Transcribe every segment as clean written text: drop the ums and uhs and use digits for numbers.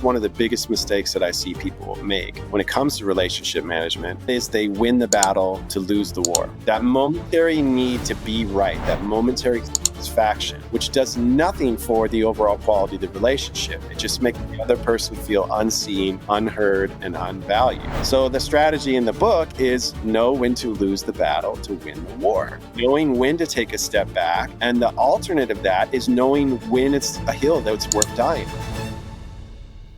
One of the biggest mistakes that I see people make when it comes to relationship management is they win the battle to lose the war. That momentary need to be right, that momentary satisfaction, which does nothing for the overall quality of the relationship. It just makes the other person feel unseen, unheard, and unvalued. So the strategy in the book is know when to lose the battle to win the war. Knowing when to take a step back. And the alternate of that is knowing when it's a hill that's worth dying.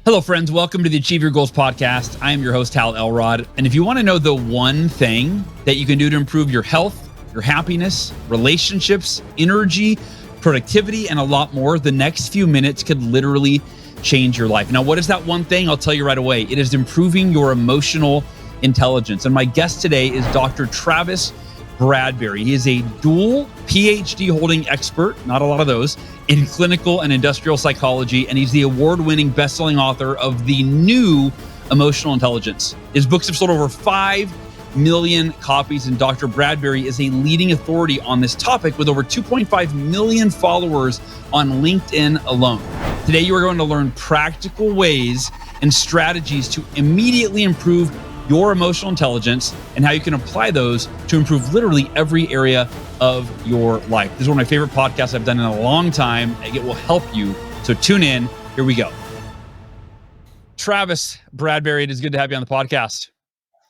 Hello, friends. Welcome to the Achieve Your Goals podcast. I am your host, Hal Elrod. And if you want to know the one thing that you can do to improve your health, your happiness, relationships, energy, productivity, and a lot more, the next few minutes could literally change your life. Now, what is that one thing? I'll tell you right away. It is improving your emotional intelligence. And my guest today is Dr. Travis Bradberry. He is a dual PhD holding expert, not a lot of those, in clinical and industrial psychology, and he's the award-winning best-selling author of The New Emotional Intelligence. His books have sold over 5 million copies, and Dr. Bradberry is a leading authority on this topic with over 2.5 million followers on LinkedIn alone. Today, you are going to learn practical ways and strategies to immediately improve your emotional intelligence and how you can apply those to improve literally every area of your life. This is one of my favorite podcasts I've done in a long time. It will help you. So tune in. Here we go. Travis Bradberry, it is good to have you on the podcast.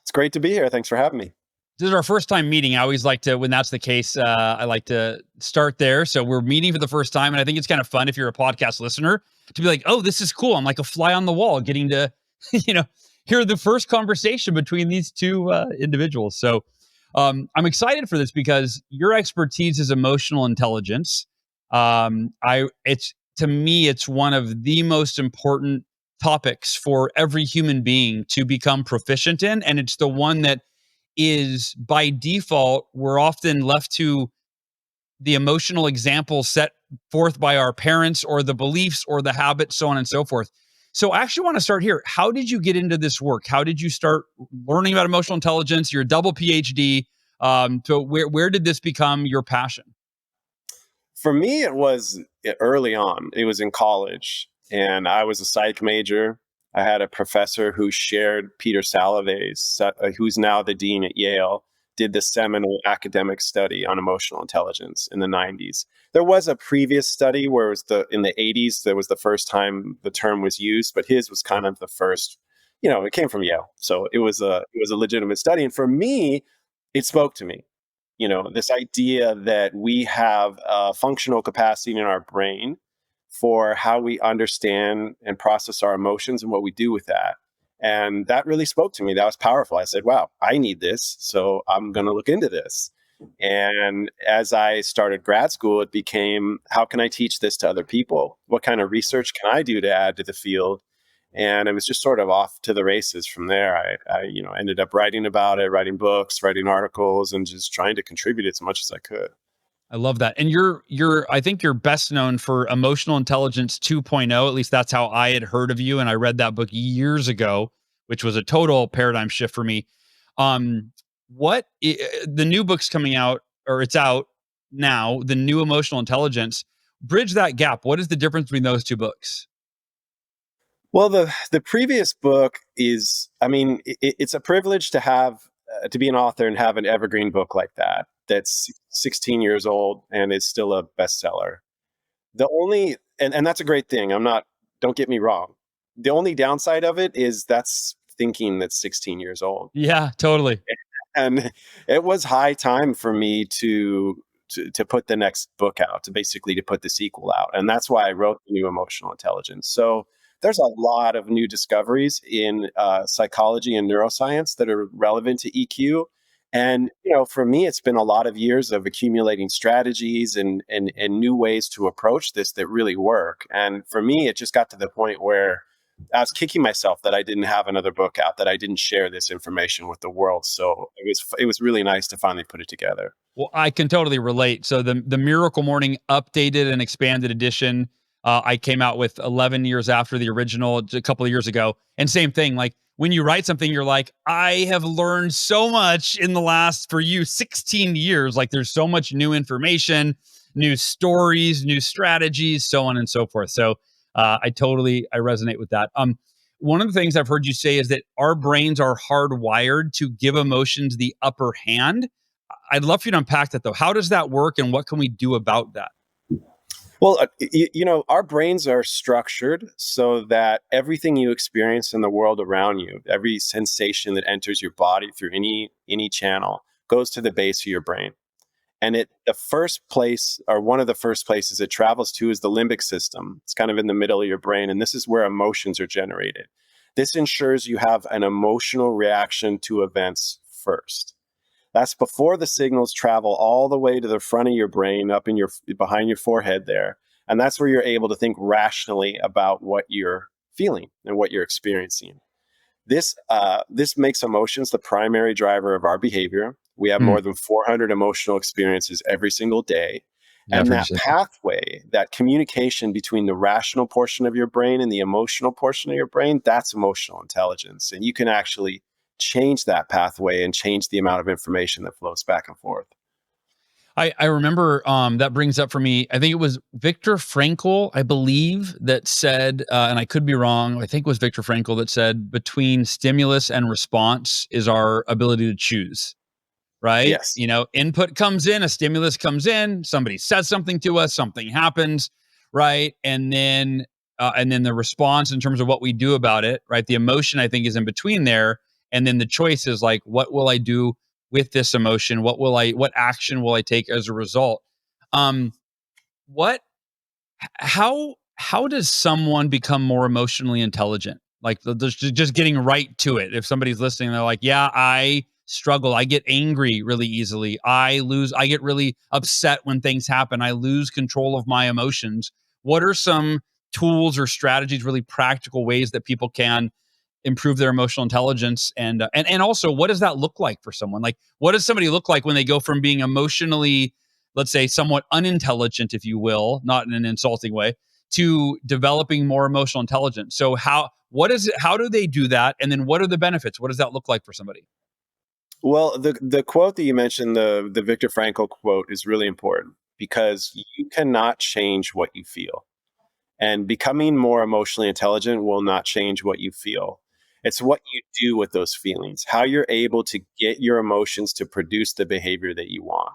It's great to be here. Thanks for having me. This is our first time meeting. I always like to, when that's the case, I like to start there. So we're meeting for the first time. And I think it's kind of fun if you're a podcast listener to be like, oh, this is cool. I'm like a fly on the wall getting to, hear the first conversation between these two individuals. So I'm excited for this because your expertise is emotional intelligence. To me, it's one of the most important topics for every human being to become proficient in. And it's the one that is by default, we're often left to the emotional examples set forth by our parents or the beliefs or the habits, so on and so forth. So I actually want to start here. How did you get into this work? How did you start learning about emotional intelligence? You're a double PhD. So where did this become your passion? For me, it was early on. It was in college, and I was a psych major. I had a professor who shared Peter Salovey's, who's now the dean at Yale, did the seminal academic study on emotional intelligence in the 90s. There was a previous study where it was in the 80s, there was the first time the term was used, but his was kind of the first, it came from Yale. So it was a legitimate study. And for me, it spoke to me, this idea that we have a functional capacity in our brain for how we understand and process our emotions and what we do with that. And that really spoke to me. That was powerful. I said, wow, I need this. So I'm going to look into this. And as I started grad school, it became, how can I teach this to other people? What kind of research can I do to add to the field? And it was just sort of off to the races from there. I ended up writing about it, writing books, writing articles, and just trying to contribute as much as I could. I love that. And I think you're best known for Emotional Intelligence 2.0. At least that's how I had heard of you. And I read that book years ago, which was a total paradigm shift for me. The new book's coming out, or it's out now, The New Emotional Intelligence. Bridge that gap. What is the difference between those two books? Well, the previous book is, it's a privilege to have, to be an author and have an evergreen book like that. That's 16 years old and is still a bestseller. And that's a great thing. Don't get me wrong. The only downside of it is that's thinking that's 16 years old. Yeah, totally. And it was high time for me to put the next book out, to put the sequel out. And that's why I wrote The New Emotional Intelligence. So there's a lot of new discoveries in psychology and neuroscience that are relevant to EQ. And, for me, it's been a lot of years of accumulating strategies and new ways to approach this that really work. And for me, it just got to the point where I was kicking myself that I didn't have another book out, that I didn't share this information with the world. So it was really nice to finally put it together. Well, I can totally relate. So the Miracle Morning updated and expanded edition, I came out with 11 years after the original, a couple of years ago. And same thing, like when you write something, you're like, I have learned so much in the last, for you, 16 years. Like there's so much new information, new stories, new strategies, so on and so forth. So I resonate with that. One of the things I've heard you say is that our brains are hardwired to give emotions the upper hand. I'd love for you to unpack that though. How does that work and what can we do about that? Well, our brains are structured so that everything you experience in the world around you, every sensation that enters your body through any channel, goes to the base of your brain. And the first place, or one of the first places it travels to, is the limbic system. It's kind of in the middle of your brain, and this is where emotions are generated. This ensures you have an emotional reaction to events first. That's before the signals travel all the way to the front of your brain, up in behind your forehead there. And that's where you're able to think rationally about what you're feeling and what you're experiencing. This makes emotions the primary driver of our behavior. We have more than 400 emotional experiences every single day. Yeah, And that pathway, that communication between the rational portion of your brain and the emotional portion of your brain, that's emotional intelligence. And you can actually change that pathway and change the amount of information that flows back and forth. I remember that brings up for me, I think it was Viktor Frankl, I believe, that said, and I could be wrong, I think it was Viktor Frankl that said, between stimulus and response is our ability to choose, right? Yes. Input comes in, a stimulus comes in, somebody says something to us, something happens, right? And then the response in terms of what we do about it, right? The emotion, I think, is in between there. And then the choice is like, what will I do with this emotion? What action will I take as a result? What, how does someone become more emotionally intelligent? Like just getting right to it. If somebody's listening, they're like, yeah, I struggle. I get angry really easily. I get really upset when things happen. I lose control of my emotions. What are some tools or strategies, really practical ways that people can improve their emotional intelligence, and also what does that look like for someone? Like, what does somebody look like when they go from being emotionally, let's say, somewhat unintelligent, if you will, not in an insulting way, to developing more emotional intelligence? So how do they do that, and then what are the benefits? What does that look like for somebody? Well, the quote that you mentioned, the Viktor Frankl quote, is really important because you cannot change what you feel. And becoming more emotionally intelligent will not change what you feel. It's what you do with those feelings, how you're able to get your emotions to produce the behavior that you want.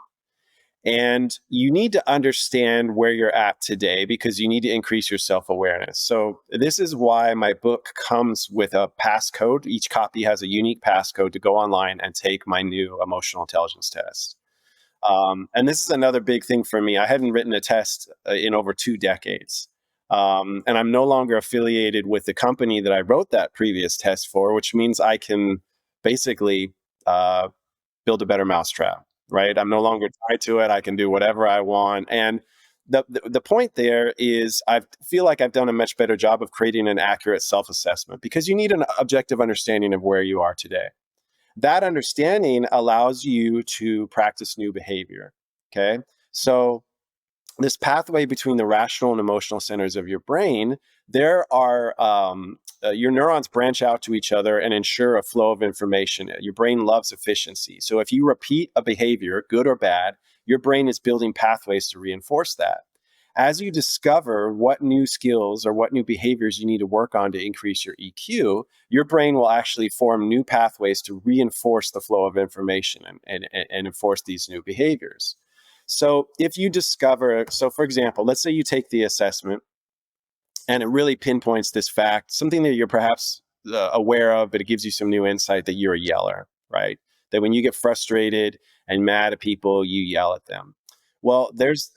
And you need to understand where you're at today because you need to increase your self awareness. So, this is why my book comes with a passcode. Each copy has a unique passcode to go online and take my new emotional intelligence test. And this is another big thing for me. I hadn't written a test in over 2 decades. And I'm no longer affiliated with the company that I wrote that previous test for, which means I can basically build a better mousetrap, right? I'm no longer tied to it. I can do whatever I want. And the point there is I feel like I've done a much better job of creating an accurate self-assessment because you need an objective understanding of where you are today. That understanding allows you to practice new behavior. Okay. So this pathway between the rational and emotional centers of your brain, there are your neurons branch out to each other and ensure a flow of information. Your brain loves efficiency. So if you repeat a behavior, good or bad, your brain is building pathways to reinforce that. As you discover what new skills or what new behaviors you need to work on to increase your EQ, your brain will actually form new pathways to reinforce the flow of information and enforce these new behaviors. So if you discover, so for example, let's say you take the assessment and it really pinpoints this fact, something that you're perhaps aware of, but it gives you some new insight that you're a yeller, right? That when you get frustrated and mad at people, you yell at them. Well, there's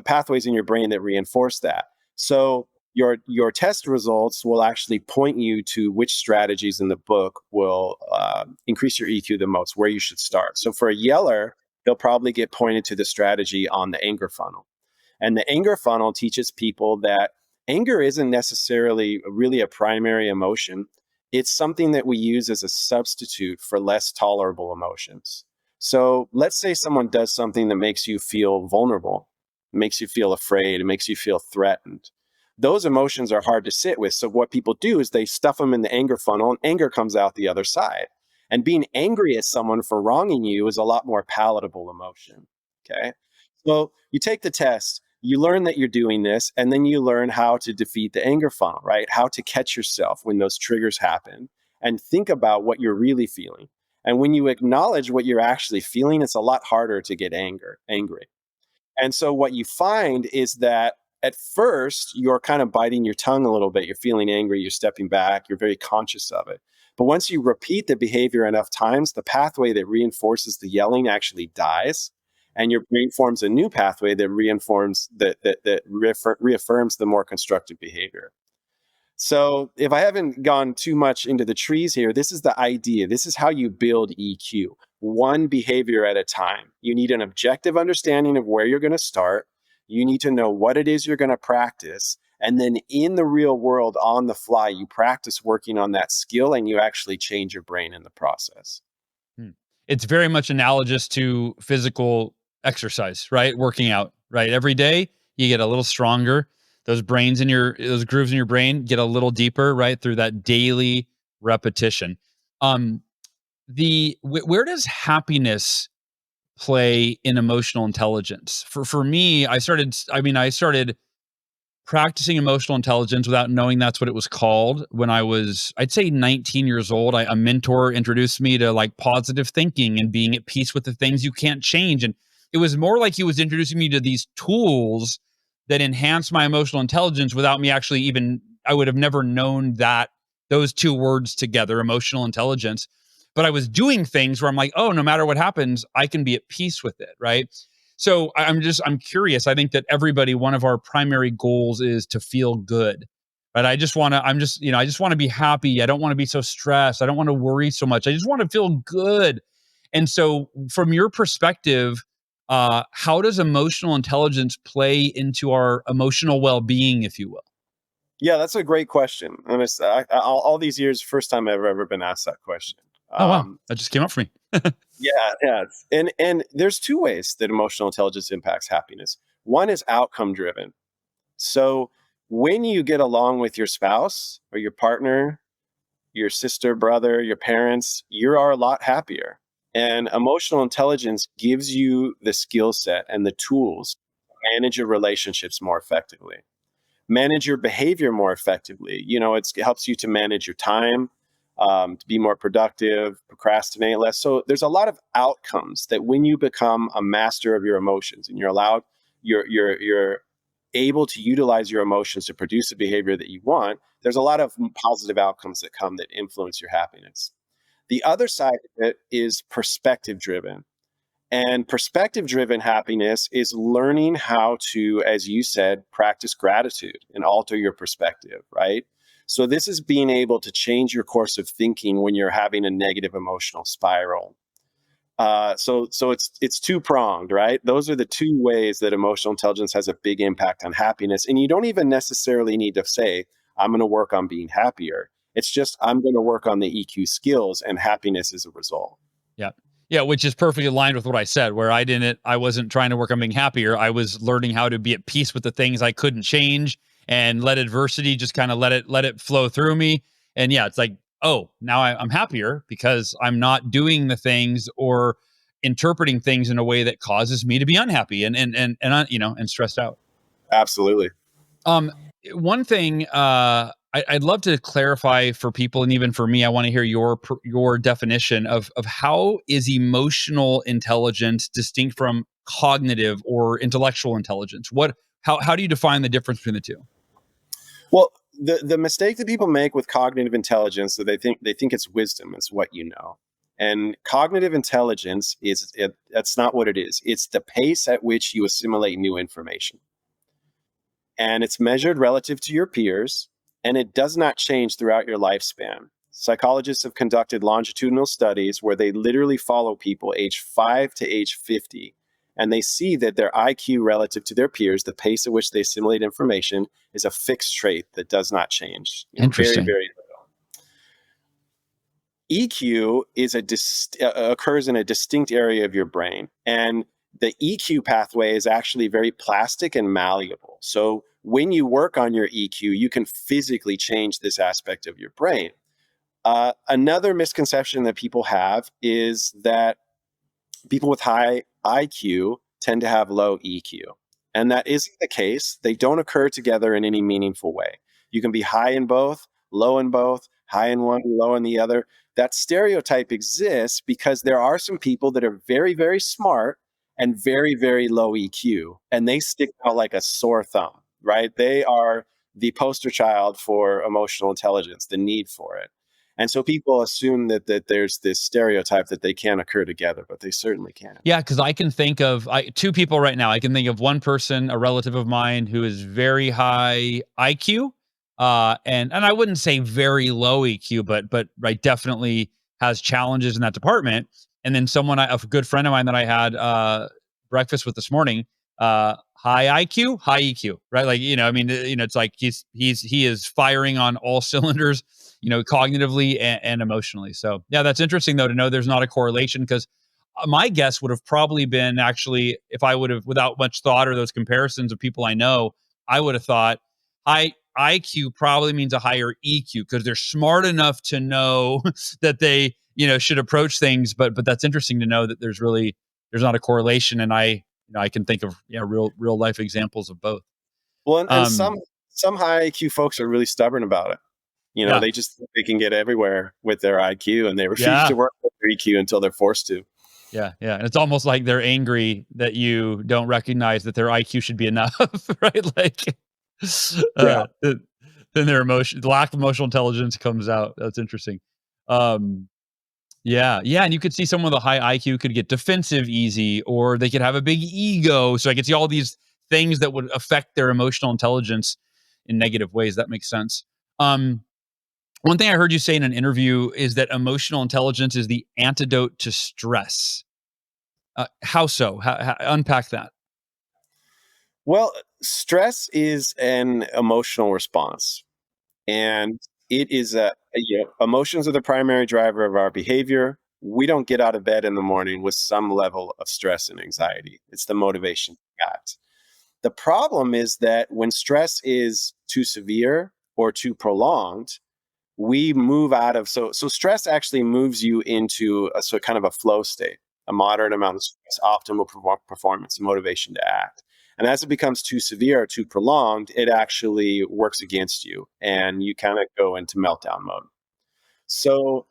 pathways in your brain that reinforce that. So your test results will actually point you to which strategies in the book will increase your EQ the most, where you should start. So for a yeller, they'll probably get pointed to the strategy on the anger funnel. And the anger funnel teaches people that anger isn't necessarily really a primary emotion. It's something that we use as a substitute for less tolerable emotions. So let's say someone does something that makes you feel vulnerable, makes you feel afraid, it makes you feel threatened. Those emotions are hard to sit with. So what people do is they stuff them in the anger funnel and anger comes out the other side. And being angry at someone for wronging you is a lot more palatable emotion. Okay. So you take the test. You learn that you're doing this, and then you learn how to defeat the anger funnel, right? How to catch yourself when those triggers happen and think about what you're really feeling. And when you acknowledge what you're actually feeling, it's a lot harder to get angry. And so what you find is that at first you're kind of biting your tongue a little bit. You're feeling angry, you're stepping back, you're very conscious of it. But once you repeat the behavior enough times, the pathway that reinforces the yelling actually dies. And your brain forms a new pathway that reaffirms the more constructive behavior. So if I haven't gone too much into the trees here, this is the idea. This is how you build EQ, one behavior at a time. You need an objective understanding of where you're going to start. You need to know what it is you're going to practice. And then in the real world, on the fly, you practice working on that skill and you actually change your brain in the process. It's very much analogous to physical exercise, right? Working out, right? Every day you get a little stronger. Those grooves in your brain get a little deeper, right? Through that daily repetition. Where does happiness play in emotional intelligence? For me, I started practicing emotional intelligence without knowing that's what it was called when I was, I'd say 19 years old. A mentor introduced me to like positive thinking and being at peace with the things you can't change. And it was more like he was introducing me to these tools that enhance my emotional intelligence without me actually even, I would have never known that those two words together, emotional intelligence. But I was doing things where I'm like, oh, no matter what happens, I can be at peace with it. Right. So I'm curious. I think that everybody, one of our primary goals is to feel good. Right. I just want to be happy. I don't want to be so stressed. I don't want to worry so much. I just want to feel good. And so from your perspective, how does emotional intelligence play into our emotional well-being, if you will? Yeah, that's a great question. And all these years, first time I've ever been asked that question. Oh, wow. That just came up for me. Yeah. And there's two ways that emotional intelligence impacts happiness. One is outcome driven. So when you get along with your spouse or your partner, your sister, brother, your parents, you are a lot happier. And emotional intelligence gives you the skill set and the tools to manage your relationships more effectively, manage your behavior more effectively. It helps you to manage your time, to be more productive, procrastinate less. So there's a lot of outcomes that when you become a master of your emotions and you're able to utilize your emotions to produce a behavior that you want, there's a lot of positive outcomes that come that influence your happiness. The other side of it is perspective driven. And perspective driven happiness is learning how to, as you said, practice gratitude and alter your perspective, right? So this is being able to change your course of thinking when you're having a negative emotional spiral. So it's two pronged, right? Those are the two ways that emotional intelligence has a big impact on happiness. And you don't even necessarily need to say, I'm going to work on being happier. It's just, I'm going to work on the EQ skills and happiness as a result. Yeah. Yeah, which is perfectly aligned with what I said, where I wasn't trying to work on being happier. I was learning how to be at peace with the things I couldn't change and let adversity just kind of let it flow through me. And yeah, it's like, oh, now I'm happier because I'm not doing the things or interpreting things in a way that causes me to be unhappy and stressed out. Absolutely. Um, One thing I'd love to clarify for people, and even for me, I want to hear your definition of how is emotional intelligence distinct from cognitive or intellectual intelligence? How do you define the difference between the two? Well, the mistake that people make with cognitive intelligence is that they think it's wisdom, it's what you know. And cognitive intelligence that's not what it is. It's the pace at which you assimilate new information. And it's measured relative to your peers, and it does not change throughout your lifespan. Psychologists have conducted longitudinal studies where they literally follow people age 5 to age 50, and they see that their IQ relative to their peers, the pace at which they assimilate information, is a fixed trait that does not change. Interesting. Very, very little. EQ occurs in a distinct area of your brain, and the EQ pathway is actually very plastic and malleable. So when you work on your EQ, you can physically change this aspect of your brain. Another misconception that people have is that people with high IQ tend to have low EQ. And that isn't the case. They don't occur together in any meaningful way. You can be high in both, low in both, high in one, low in the other. That stereotype exists because there are some people that are very, very smart and very, very low EQ, and they stick out like a sore thumb, right? They are the poster child for emotional intelligence, the need for it. And so people assume that there's this stereotype that they can't occur together, but they certainly can. Yeah, because I can think of two people right now. I can think of one person, a relative of mine, who is very high IQ, and I wouldn't say very low EQ, but right, definitely has challenges in that department. And then someone, a good friend of mine that I had breakfast with this morning, high IQ, high EQ, right? Like, I mean, it's like he is firing on all cylinders, cognitively and emotionally. So yeah, that's interesting though to know there's not a correlation, because my guess would have probably been, actually, if I would have, without much thought or those comparisons of people I know, I would have thought high IQ probably means a higher EQ because they're smart enough to know that they, should approach things. But that's interesting to know that there's not a correlation. And I can think of real life examples of both. Well, and some high IQ folks are really stubborn about it. They just think they can get everywhere with their IQ, and they refuse to work with their EQ until they're forced to. Yeah. And it's almost like they're angry that you don't recognize that their IQ should be enough, right? Like, then their the lack of emotional intelligence comes out. That's interesting. Yeah. And you could see someone with a high IQ could get defensive easy, or they could have a big ego. So I could see all these things that would affect their emotional intelligence in negative ways. That makes sense. One thing I heard you say in an interview is that emotional intelligence is the antidote to stress. How so? How unpack that? Well, stress is an emotional response, and it is emotions are the primary driver of our behavior. We don't get out of bed in the morning with some level of stress and anxiety. It's the motivation to act. The problem is that when stress is too severe or too prolonged, we move out of so stress actually moves you into a kind of a flow state, a moderate amount of stress, optimal performance, motivation to act. And as it becomes too severe or too prolonged, it actually works against you, and you kind of go into meltdown mode. So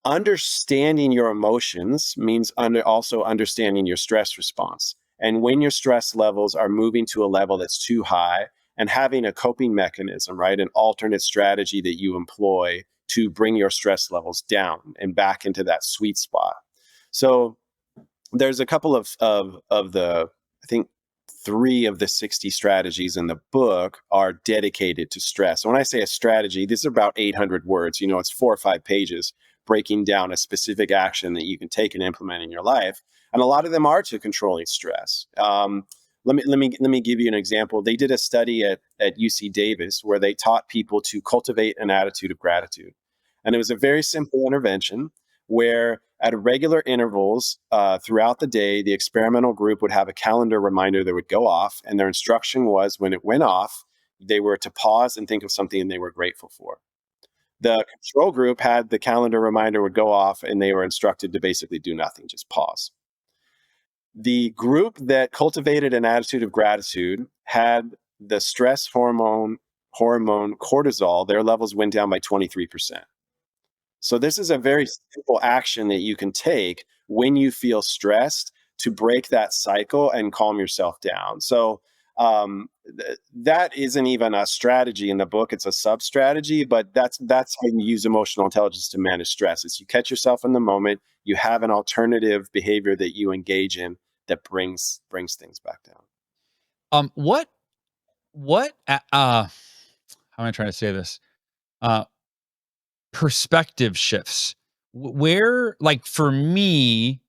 understanding your emotions means also understanding your stress response. And when your stress levels are moving to a level that's too high, and having a coping mechanism, right, an alternate strategy that you employ to bring your stress levels down and back into that sweet spot. So there's a couple of the, I think 3 of the 60 strategies in the book are dedicated to stress. When I say a strategy, these are about 800 words. It's 4 or 5 pages breaking down a specific action that you can take and implement in your life. And a lot of them are to controlling stress. Let me give you an example. They did a study at UC Davis where they taught people to cultivate an attitude of gratitude. And it was a very simple intervention where at regular intervals throughout the day, the experimental group would have a calendar reminder that would go off. And their instruction was, when it went off, they were to pause and think of something they were grateful for. The control group had the calendar reminder would go off, and they were instructed to basically do nothing, just pause. The group that cultivated an attitude of gratitude had the stress hormone cortisol, their levels went down by 23%. So this is a very simple action that you can take when you feel stressed to break that cycle and calm yourself down. So that isn't even a strategy in the book. It's a sub-strategy, but that's how you use emotional intelligence to manage stress. Is you catch yourself in the moment, you have an alternative behavior that you engage in that brings things back down. What how am I trying to say this? Perspective shifts. Where, like, for me,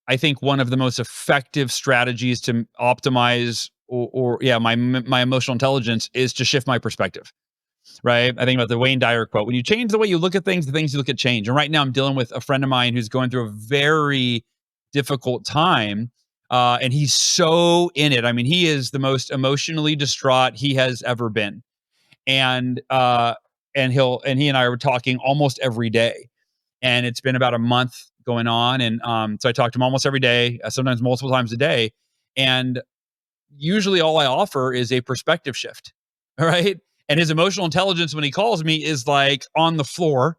I think one of the most effective strategies to optimize my emotional intelligence is to shift my perspective. Right? I think about the Wayne Dyer quote: when you change the way you look at things, the things you look at change. And right now I'm dealing with a friend of mine who's going through a very difficult time. And he's so in it. I mean, he is the most emotionally distraught he has ever been. And he and I were talking almost every day. And it's been about a month going on. And so I talk to him almost every day, sometimes multiple times a day. And usually all I offer is a perspective shift. All right. And his emotional intelligence when he calls me is like on the floor.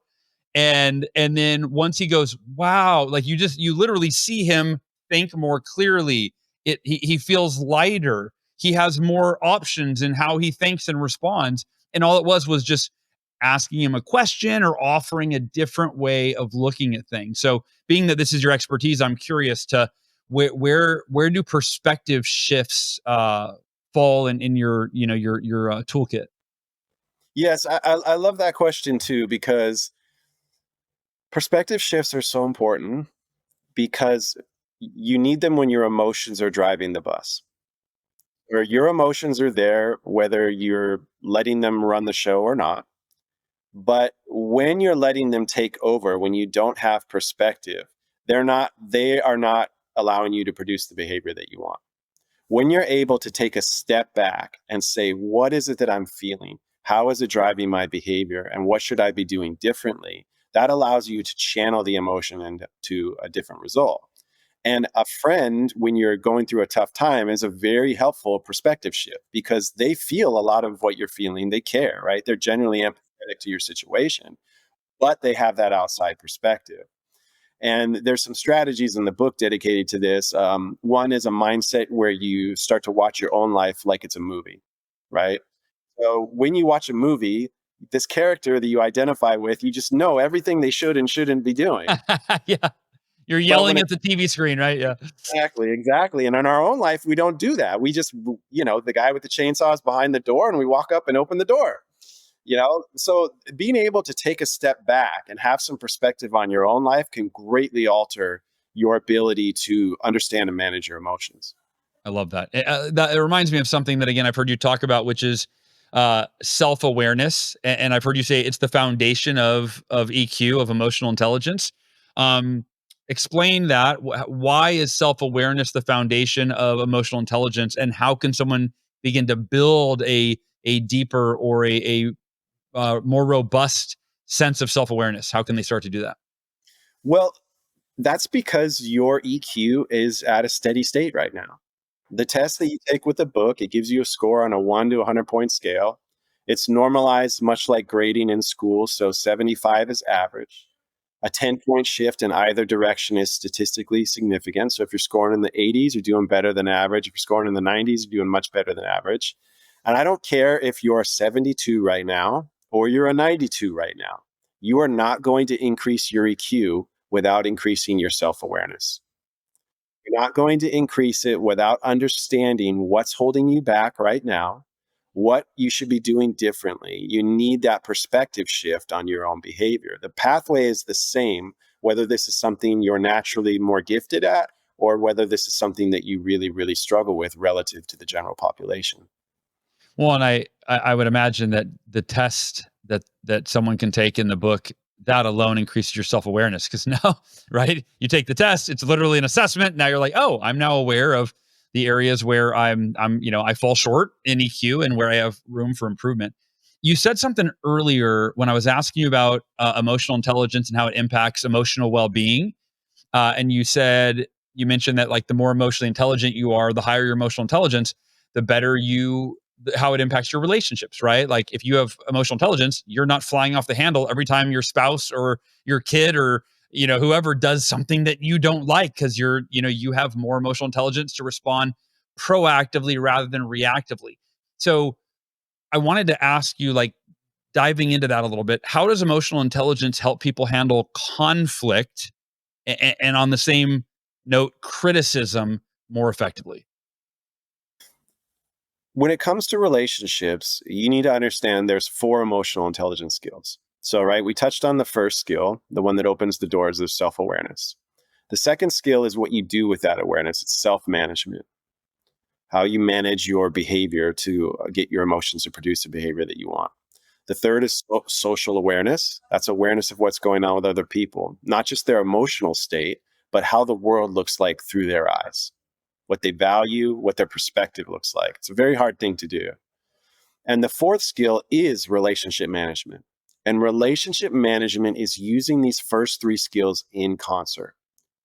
And then once he goes, wow, like you literally see him think more clearly. He feels lighter. He has more options in how he thinks and responds. And all it was just asking him a question or offering a different way of looking at things. So being that this is your expertise, I'm curious to where do perspective shifts fall in your your toolkit? Yes, I love that question too, because perspective shifts are so important because you need them when your emotions are driving the bus. Or your emotions are there, whether you're letting them run the show or not. But when you're letting them take over, when you don't have perspective, they are not allowing you to produce the behavior that you want. When you're able to take a step back and say, what is it that I'm feeling? How is it driving my behavior? And what should I be doing differently? That allows you to channel the emotion into a different result. And a friend, when you're going through a tough time, is a very helpful perspective shift because they feel a lot of what you're feeling. They care, right? They're genuinely empathetic to your situation, but they have that outside perspective. And there's some strategies in the book dedicated to this. One is a mindset where you start to watch your own life like it's a movie, right? So when you watch a movie, this character that you identify with, you just know everything they should and shouldn't be doing. Yeah. You're But when yelling at the TV screen, right? Yeah. exactly. And in our own life, we don't do that. We just, the guy with the chainsaw is behind the door and we walk up and open the door. So being able to take a step back and have some perspective on your own life can greatly alter your ability to understand and manage your emotions. I love that. It reminds me of something that, again, I've heard you talk about, which is self-awareness. And I've heard you say it's the foundation of EQ, of emotional intelligence. Explain that. Why is self-awareness the foundation of emotional intelligence, and how can someone begin to build a deeper or a more robust sense of self-awareness? How can they start to do that? Well, that's because your EQ is at a steady state right now. The test that you take with the book, it gives you a score on a 1 to 100-point scale. It's normalized much like grading in school, so 75 is average. A 10-point shift in either direction is statistically significant. So if you're scoring in the 80s, you're doing better than average. If you're scoring in the 90s, you're doing much better than average. And I don't care if you're 72 right now or you're a 92 right now. You are not going to increase your EQ without increasing your self-awareness. You're not going to increase it without understanding what's holding you back right now, what you should be doing differently. You need that perspective shift on your own behavior. The pathway is the same, whether this is something you're naturally more gifted at or whether this is something that you really, really struggle with relative to the general population. Well, and I would imagine that the test that someone can take in the book, that alone increases your self-awareness, because now, right, you take the test, it's literally an assessment. Now you're like, oh, I'm now aware of the areas where I fall short in EQ and where I have room for improvement. You said something earlier when I was asking you about emotional intelligence and how it impacts emotional well-being. And you mentioned that, like, the more emotionally intelligent you are, the higher your emotional intelligence, the better how it impacts your relationships, right? Like, if you have emotional intelligence, you're not flying off the handle every time your spouse or your kid or whoever does something that you don't like, because you have more emotional intelligence to respond proactively rather than reactively. So I wanted to ask you, like, diving into that a little bit, how does emotional intelligence help people handle conflict and on the same note, criticism more effectively? When it comes to relationships, you need to understand there's 4 emotional intelligence skills. So, right, we touched on the first skill, the one that opens the doors of self-awareness. The second skill is what you do with that awareness. It's self-management, how you manage your behavior to get your emotions to produce the behavior that you want. The third is social awareness. That's awareness of what's going on with other people, not just their emotional state, but how the world looks like through their eyes, what they value, what their perspective looks like. It's a very hard thing to do. And the fourth skill is relationship management. And relationship management is using these first 3 skills in concert.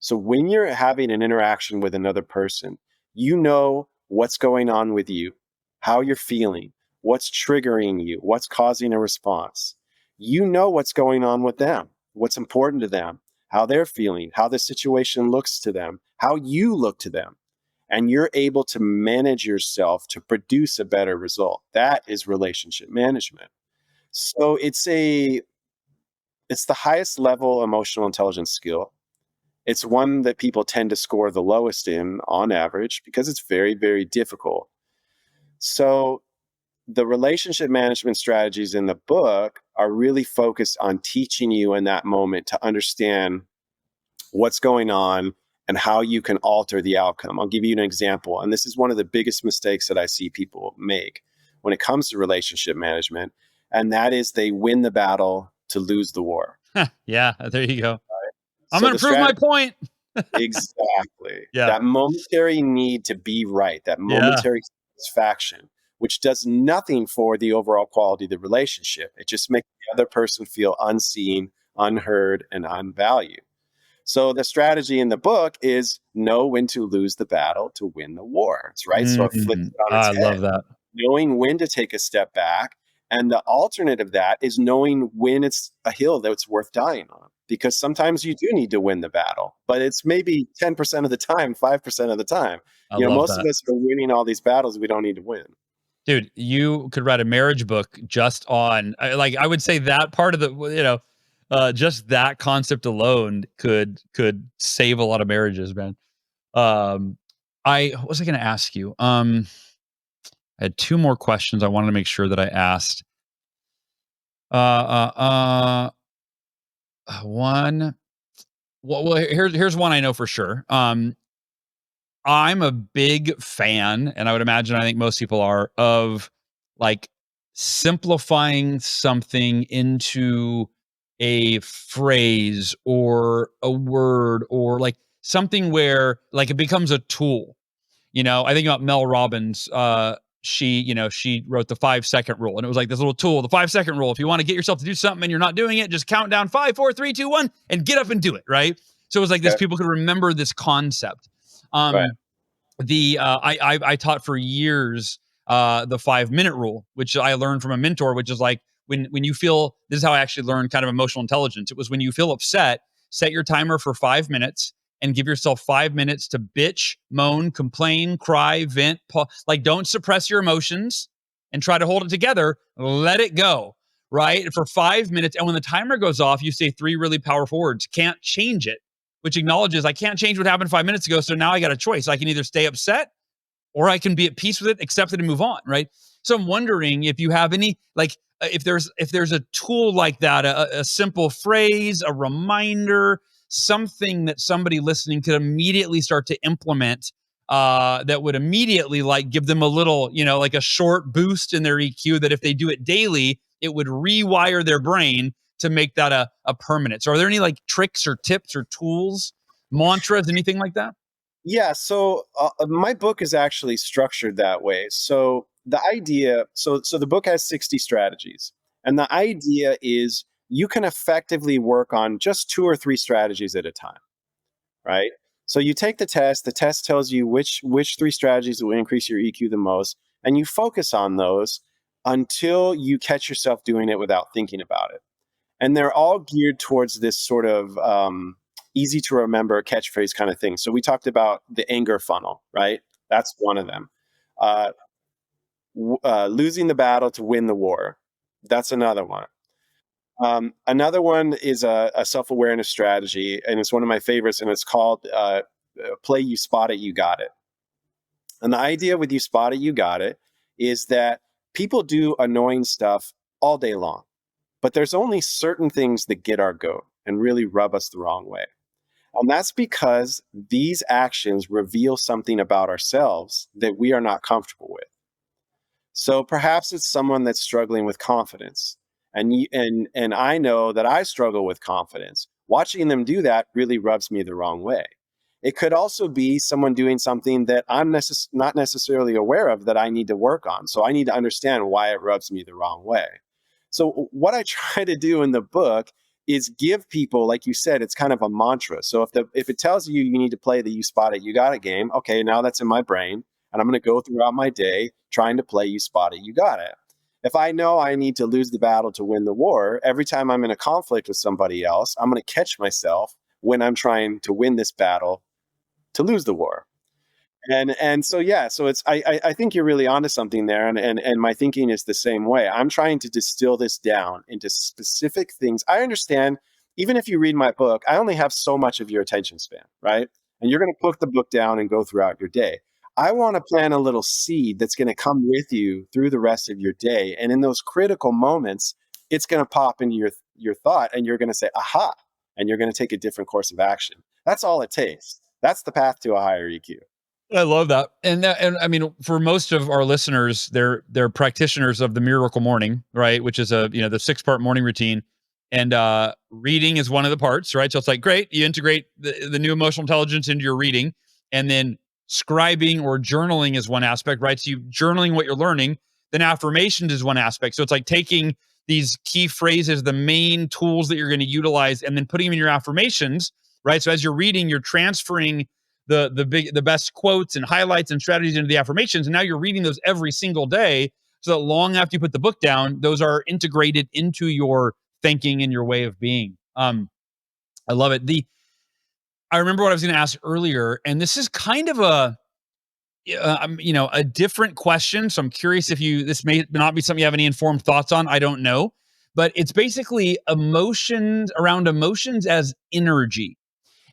So when you're having an interaction with another person, you know what's going on with you, how you're feeling, what's triggering you, what's causing a response. You know what's going on with them, what's important to them, how they're feeling, how the situation looks to them, how you look to them. And you're able to manage yourself to produce a better result. That is relationship management. So it's the highest level emotional intelligence skill. It's one that people tend to score the lowest in on average because it's very, very difficult. So the relationship management strategies in the book are really focused on teaching you in that moment to understand what's going on and how you can alter the outcome. I'll give you an example. And this is one of the biggest mistakes that I see people make when it comes to relationship management. And that is they win the battle to lose the war. Yeah, there you go. I'm So going to prove my point. exactly. Yeah. That momentary need to be right, that momentary satisfaction, which does nothing for the overall quality of the relationship. It just makes the other person feel unseen, unheard, and unvalued. So the strategy in the book is know when to lose the battle to win the war. It's right. So it flips it on its I head. love that. Knowing when to take a step back. And the alternate of that is knowing when it's a hill that's worth dying on. Because sometimes you do need to win the battle, but it's maybe 10% of the time, 5% of the time. I love Most that. of us are winning all these battles we don't need to win. Dude, you could write a marriage book just on, like, I would say that part of the, just that concept alone could save a lot of marriages, man. What was I going to ask you? I had two more questions I wanted to make sure that I asked. One. Well, here's one I know for sure. I'm a big fan, and I would imagine I think most people are, of like simplifying something into a phrase or a word or like something where like it becomes a tool. I think about Mel Robbins. She wrote the 5-second rule, and it was like this little tool, the 5-second rule. If you want to get yourself to do something and you're not doing it, just count down 5, 4, 3, 2, 1, and get up and do it. Right. So it was like this. Okay. People could remember this concept. Right. I taught for years the 5-minute rule, which I learned from a mentor, which is like when you feel, this is how I actually learned kind of emotional intelligence. It was when you feel upset, set your timer for 5 minutes and give yourself 5 minutes to bitch, moan, complain, cry, vent, like don't suppress your emotions and try to hold it together. Let it go, right? For 5 minutes. And when the timer goes off, you say 3 really powerful words. Can't change it, which acknowledges I can't change what happened 5 minutes ago. So now I got a choice. I can either stay upset or I can be at peace with it, accept it, and move on. Right. So I'm wondering if you have any, like, if there's a tool like that, a simple phrase, a reminder, something that somebody listening could immediately start to implement that would immediately like give them a little, like a short boost in their EQ, that if they do it daily, it would rewire their brain to make that a permanent. So are there any like tricks or tips or tools, mantras, anything like that? Yeah. So my book is actually structured that way. So the idea, so the book has 60 strategies, and the idea is you can effectively work on just 2 or 3 strategies at a time, right? So you take the test. The test tells you which 3 strategies will increase your EQ the most, and you focus on those until you catch yourself doing it without thinking about it. And they're all geared towards this sort of easy to remember catchphrase kind of thing. So we talked about the anger funnel, right? That's one of them. Losing the battle to win the war. That's another one. Another one is a self-awareness strategy, and it's one of my favorites, and it's called play You Spot It, You Got It. And the idea with You Spot It, You Got It is that people do annoying stuff all day long, but there's only certain things that get our goat and really rub us the wrong way. And that's because these actions reveal something about ourselves that we are not comfortable with. So perhaps it's someone that's struggling with confidence. And I know that I struggle with confidence. Watching them do that really rubs me the wrong way. It could also be someone doing something that I'm not necessarily aware of that I need to work on. So I need to understand why it rubs me the wrong way. So what I try to do in the book is give people, like you said, it's kind of a mantra. So if it tells you you need to play the You Spot It, You Got It game, okay, now that's in my brain. and I'm going to go throughout my day trying to play you spot it, you got it. If I know I need to lose the battle to win the war, every time I'm in a conflict with somebody else, I'm going to catch myself when I'm trying to win this battle to lose the war. And so yeah, so it's I think you're really onto something there, and my thinking is the same way. I'm trying to distill this down into specific things. I understand, even if you read my book, I only have so much of your attention span, right? And you're going to put the book down and go throughout your day. I want to plant a little seed that's going to come with you through the rest of your day, and in those critical moments, it's going to pop into your thought, and you're going to say, "Aha!" and you're going to take a different course of action. That's all it takes. That's the path to a higher EQ. I love that. And I mean, for most of our listeners, they're practitioners of the miracle morning, right? Which is the 6-part morning routine. And reading is one of the parts, right? So it's like, great, you integrate the new emotional intelligence into your reading, and then scribing or journaling is one aspect, right? So you journaling what you're learning, then affirmations is one aspect. So it's like taking these key phrases, the main tools that you're going to utilize, and then putting them in your affirmations, right? So as you're reading, you're transferring the best quotes and highlights and strategies into the affirmations. And now you're reading those every single day, so that long after you put the book down, those are integrated into your thinking and your way of being. I love it. I remember what I was going to ask earlier, and this is kind of a different question. So I'm curious if this may not be something you have any informed thoughts on. I don't know, but it's basically emotions as energy.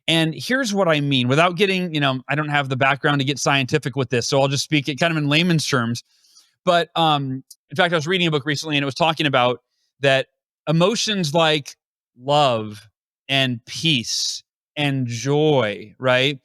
And here's what I mean, without getting, I don't have the background to get scientific with this, so I'll just speak it kind of in layman's terms. But in fact, I was reading a book recently, and it was talking about that emotions like love and peace and joy, right?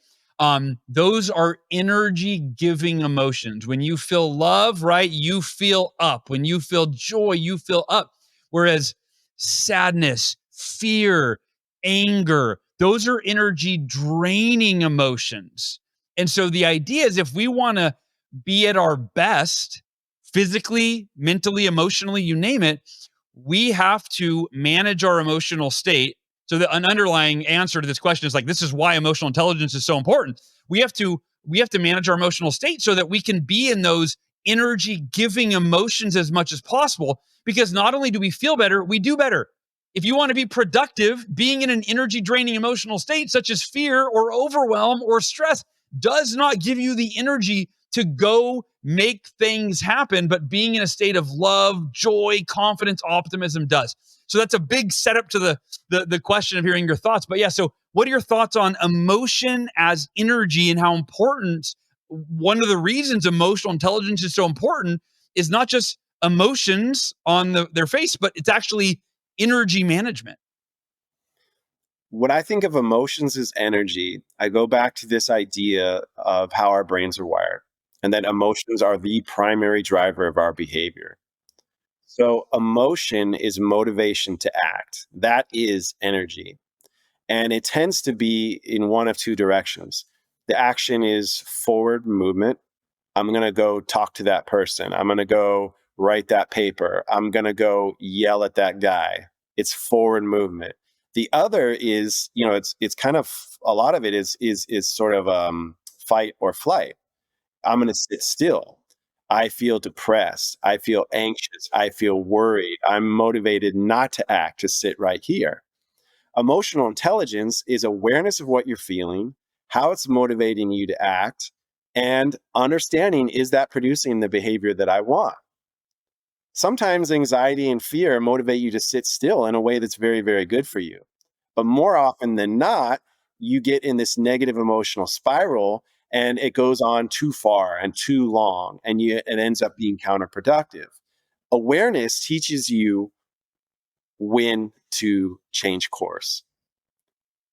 Those are energy giving emotions. When you feel love, right, you feel up. When you feel joy, you feel up. Whereas sadness, fear, anger, those are energy draining emotions. And so the idea is, if we want to be at our best, physically, mentally, emotionally, you name it, we have to manage our emotional state. So an underlying answer to this question is like, this is why emotional intelligence is so important. We have to manage our emotional state so that we can be in those energy giving emotions as much as possible, because not only do we feel better, we do better. If you want to be productive, being in an energy draining emotional state such as fear or overwhelm or stress does not give you the energy to go make things happen, but being in a state of love, joy, confidence, optimism does. So that's a big setup to the question of hearing your thoughts. But yeah, so what are your thoughts on emotion as energy, and how important one of the reasons emotional intelligence is so important is not just emotions on their face, but it's actually energy management? When I think of emotions as energy, I go back to this idea of how our brains are wired, and that emotions are the primary driver of our behavior. So emotion is motivation to act. That is energy. And it tends to be in one of two directions. The action is forward movement. I'm going to go talk to that person. I'm going to go write that paper. I'm going to go yell at that guy. It's forward movement. The other is, it's kind of, a lot of it is sort of fight or flight. I'm going to sit still. I feel depressed. I feel anxious. I feel worried. I'm motivated not to act, to sit right here. Emotional intelligence is awareness of what you're feeling, how it's motivating you to act, and understanding, is that producing the behavior that I want? Sometimes anxiety and fear motivate you to sit still in a way that's very, very good for you. But more often than not, you get in this negative emotional spiral, and it goes on too far and too long, and it ends up being counterproductive. Awareness teaches you when to change course.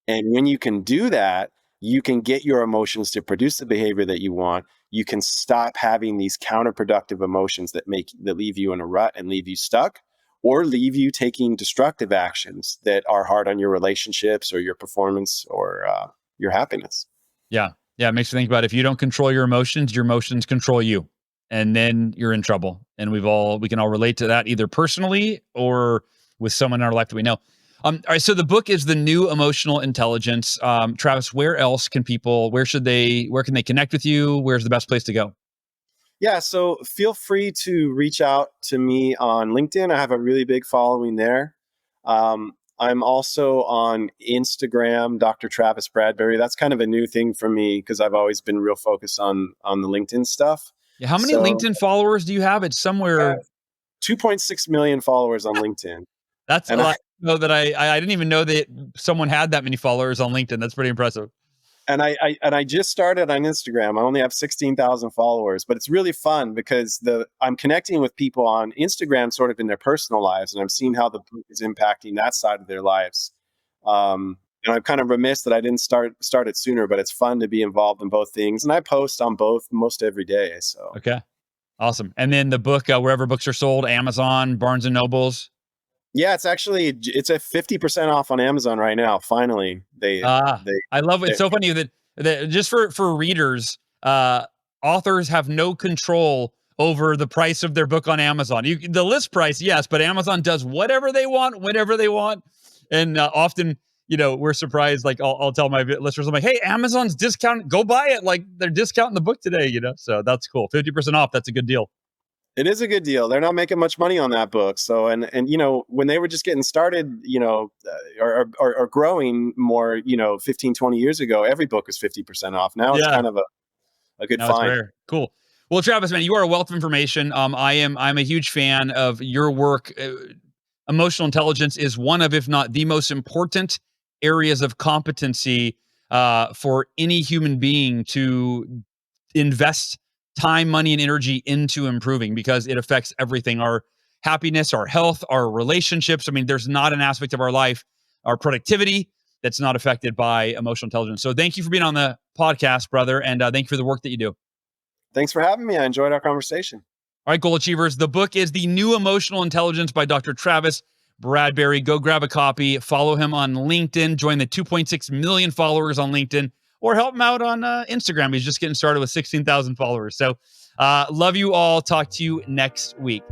And when you can do that, you can get your emotions to produce the behavior that you want. You can stop having these counterproductive emotions that leave you in a rut and leave you stuck, or leave you taking destructive actions that are hard on your relationships or your performance or your happiness. Yeah. Yeah. It makes me think about, if you don't control your emotions control you, and then you're in trouble. And we can all relate to that, either personally or with someone in our life that we know. All right. So the book is The New Emotional Intelligence. Travis, where can they connect with you? Where's the best place to go? Yeah, so feel free to reach out to me on LinkedIn. I have a really big following there. I'm also on Instagram, Dr. Travis Bradberry. That's kind of a new thing for me because I've always been real focused on the LinkedIn stuff. Yeah, how many So LinkedIn followers do you have? It's I somewhere. have 2.6 million followers on LinkedIn. That's a And I lot. Know that I didn't even know that someone had that many followers on LinkedIn. That's pretty impressive. and I just started on Instagram. I only have 16,000 followers, but it's really fun because I'm connecting with people on Instagram sort of in their personal lives, and I'm seeing how the book is impacting that side of their lives. And I'm kind of remiss that I didn't start it sooner, but it's fun to be involved in both things. And I post on both most every day. So Okay, awesome. And then the book, wherever books are sold, Amazon, Barnes and Nobles. yeah, it's a 50% off on Amazon right now. Finally, I love it. It's so funny that just for readers, authors have no control over the price of their book on Amazon. The list price, yes, but Amazon does whatever they want, whenever they want, and often, we're surprised. Like I'll tell my listeners, I'm like, hey, Amazon's discount, go buy it. Like they're discounting the book today. So that's cool. 50% off. That's a good deal. It is a good deal. They're not making much money on that book. So, and when they were just getting started, or growing more, 15, 20 years ago, every book was 50% off. Now it's kind of a good Now it's find. rare. Cool. Well, Travis, man, you are a wealth of information. I'm a huge fan of your work. Emotional intelligence is one of, if not the most important areas of competency for any human being to invest time, money, and energy into improving, because it affects everything: our happiness, our health, our relationships. I mean, there's not an aspect of our life, our productivity, that's not affected by emotional intelligence. So thank you for being on the podcast, brother. And thank you for the work that you do. Thanks for having me. I enjoyed our conversation. All right, goal achievers. The book is The New Emotional Intelligence by Dr. Travis Bradberry. Go grab a copy. Follow him on LinkedIn. Join the 2.6 million followers on LinkedIn, or help him out on Instagram. He's just getting started with 16,000 followers. So love you all. Talk to you next week.